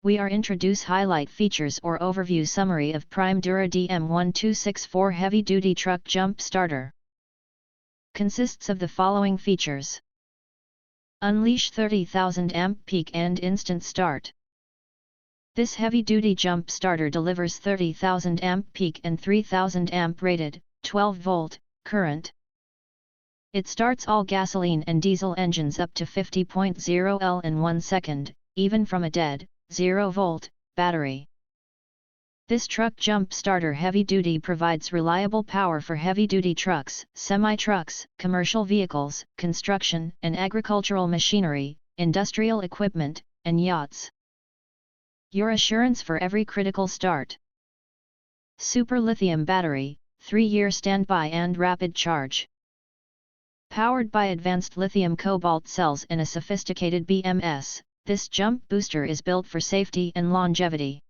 we are introduce highlight features or overview summary of Primedura DM1264 Heavy Duty Truck Jump Starter. Consists of the following features. Unleash 30,000 amp peak and instant start. This heavy-duty jump starter delivers 30,000 amp peak and 3,000 amp rated, 12-volt, current. It starts all gasoline and diesel engines up to 50.0 L in 1 second, even from a dead, 0-volt, battery. This truck jump starter heavy-duty provides reliable power for heavy-duty trucks, semi-trucks, commercial vehicles, construction and agricultural machinery, industrial equipment, and yachts. Your assurance for every critical start. Super lithium battery, 3-year standby and rapid charge. Powered by advanced lithium cobalt cells and a sophisticated BMS, this jump booster is built for safety and longevity.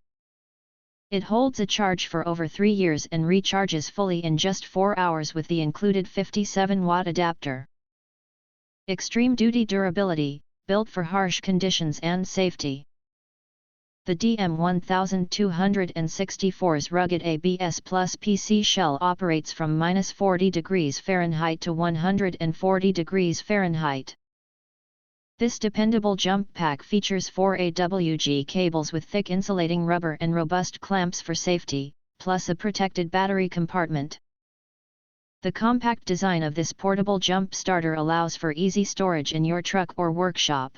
It holds a charge for over 3 years and recharges fully in just 4 hours with the included 57-watt adapter. Extreme duty durability, built for harsh conditions and safety. The DM1264's rugged ABS plus PC shell operates from -40 degrees Fahrenheit to 140 degrees Fahrenheit. This dependable jump pack features 4 AWG cables with thick insulating rubber and robust clamps for safety, plus a protected battery compartment. The compact design of this portable jump starter allows for easy storage in your truck or workshop.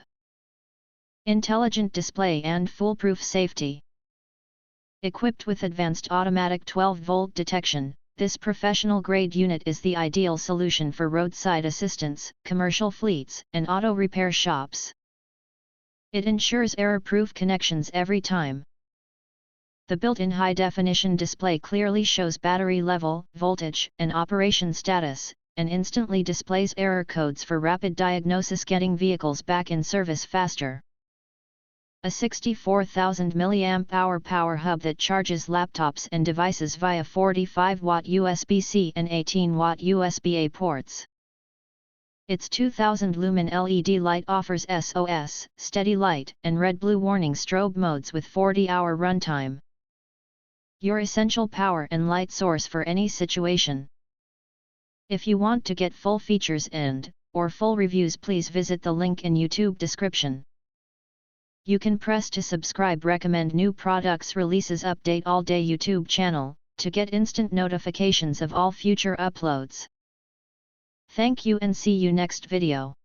Intelligent display and foolproof safety. Equipped with advanced automatic 12-volt detection, this professional-grade unit is the ideal solution for roadside assistance, commercial fleets, and auto repair shops. It ensures error-proof connections every time. The built-in high-definition display clearly shows battery level, voltage, and operation status, and instantly displays error codes for rapid diagnosis, getting vehicles back in service faster. A 64,000 mAh power hub that charges laptops and devices via 45-watt USB-C and 18-watt USB-A ports. Its 2000 lumen LED light offers SOS, steady light, and red-blue warning strobe modes with 40-hour runtime. Your essential power and light source for any situation. If you want to get full features or full reviews, please visit the link in YouTube description. You can press to subscribe, recommend new products releases, update all day YouTube channel, to get instant notifications of all future uploads. Thank you and see you next video.